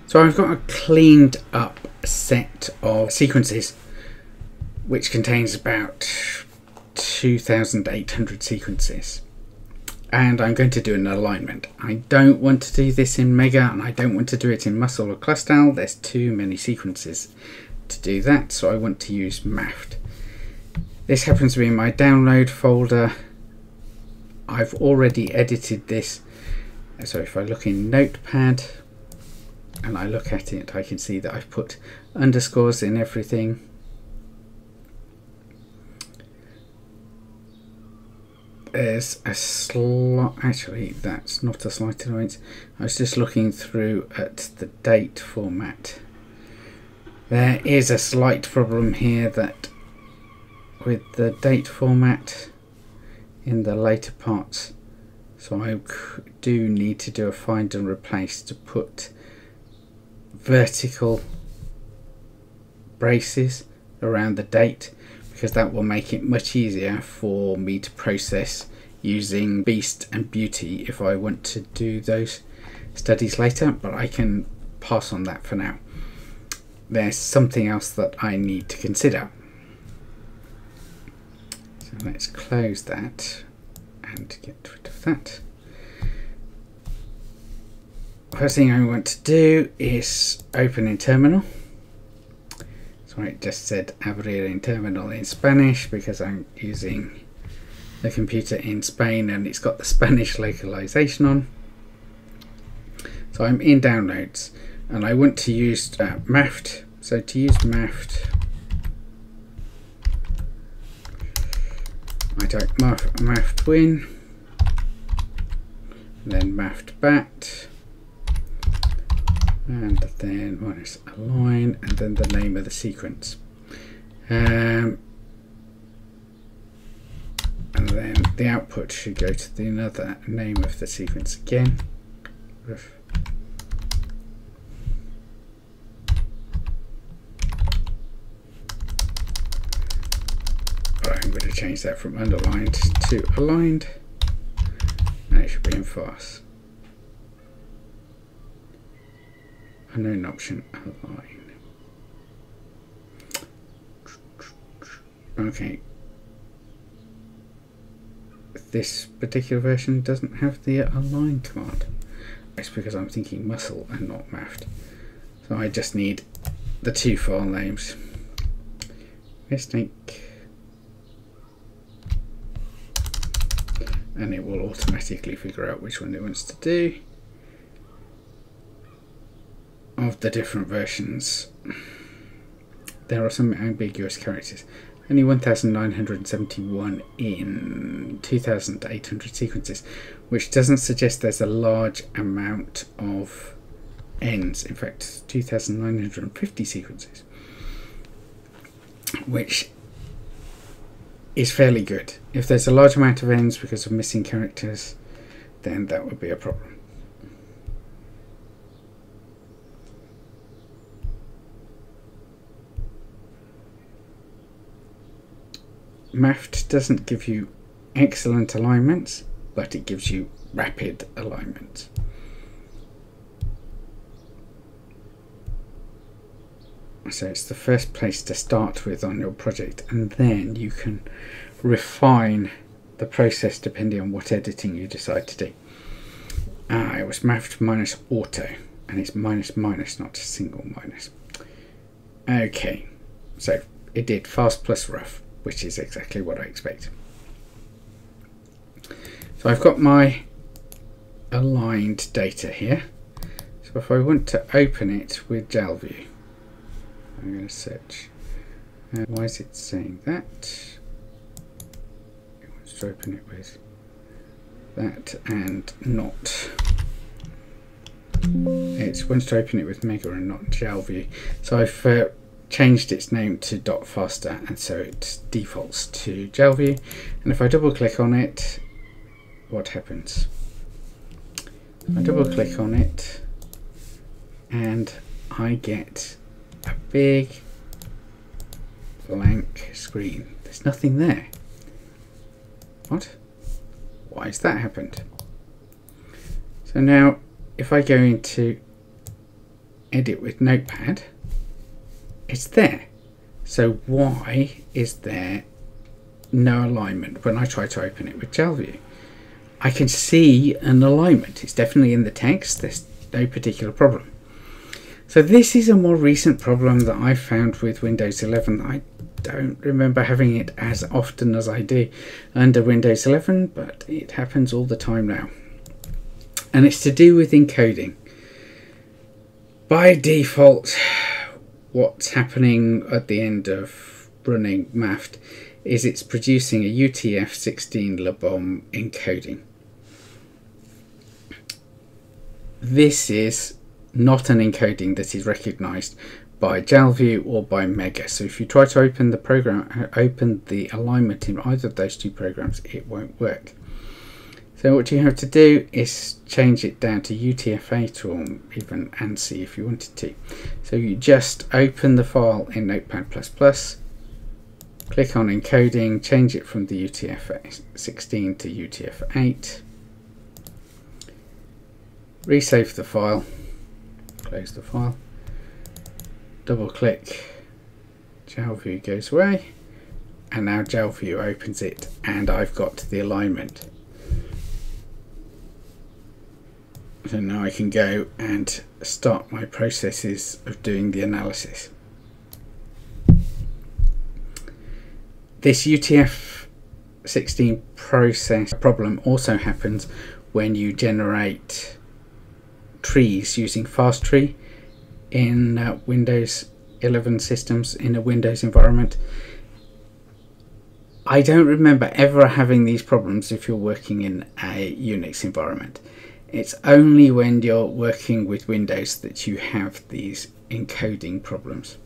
So I've got a cleaned up set of sequences which contains about 2,800 sequences, and I'm going to do an alignment. I don't want to do this in Mega, and I don't want to do it in Muscle or Clustal. There's too many sequences to do that, so I want to use MAFFT. This happens to be in my download folder. I've already edited this, so if I look in Notepad and I look at it, I can see that I've put underscores in everything. There's a slight, actually that's not a slight annoyance, I was just looking through at the date format. There is a slight problem here that with the date format in the later parts, so I do need to do a find and replace to put vertical braces around the date, because that will make it much easier for me to process using Beast and Beauty if I want to do those studies later, but I can pass on that for now. There's something else that I need to consider. So let's close that and get rid of that. First thing I want to do is open in terminal. So it just said abrir in terminal in Spanish because I'm using the computer in Spain and it's got the Spanish localization on. So I'm in downloads and I want to use MAFFT. So to use MAFFT, I type MAFFT win, then MAFFT bat, and then minus align, and then the name of the sequence. And then the output should go to the another name of the sequence again. But I'm going to change that from underlined to aligned, and it should be in fast. Unknown option align. Okay. This particular version doesn't have the align command. It's because I'm thinking muscle and not MAFFT. So I just need the two file names. Mistake. And it will automatically figure out which one it wants to do. Of the different versions, there are some ambiguous characters. Only 1,971 in 2,800 sequences, which doesn't suggest there's a large amount of ends. In fact, 2,950 sequences, which is fairly good. If there's a large amount of ends because of missing characters, then that would be a problem. MAFFT doesn't give you excellent alignments, but it gives you rapid alignments. So it's the first place to start with on your project, and then you can refine the process depending on what editing you decide to do. It was MAFFT minus auto, and it's minus minus, not a single minus. Okay, so it did fast plus rough, which is exactly what I expect. So I've got my aligned data here. So if I want to open it with JalView, I'm going to search. Why is it saying that? It wants to open it with that and not. It wants to open it with Mega and not JalView. So I've changed its name to .faster, and so it defaults to JalView. And if I double click on it, what happens? I double click on it and I get a big blank screen. There's nothing there. What? Why has that happened? So now if I go into edit with Notepad, it's there. So why is there no alignment when I try to open it with JalView? I can see an alignment. It's definitely in the text. There's no particular problem. So this is a more recent problem that I found with Windows 11. I don't remember having it as often as I do under Windows 11, but it happens all the time now. And it's to do with encoding. By default, what's happening at the end of running MAFFT is it's producing a UTF-16 Le Bom encoding. This is not an encoding that is recognized by JalView or by Mega. So if you try to open the program, open the alignment in either of those two programs, it won't work. So what you have to do is change it down to UTF-8 or even ANSI if you wanted to. So you just open the file in Notepad++, click on encoding, change it from the UTF-16 to UTF-8, resave the file, close the file, double click, JalView goes away, and now JalView opens it and I've got the alignment. So now I can go and start my processes of doing the analysis. This UTF-16 process problem also happens when you generate trees using FastTree in Windows 11 systems in a Windows environment. I don't remember ever having these problems if you're working in a Unix environment. It's only when you're working with Windows that you have these encoding problems.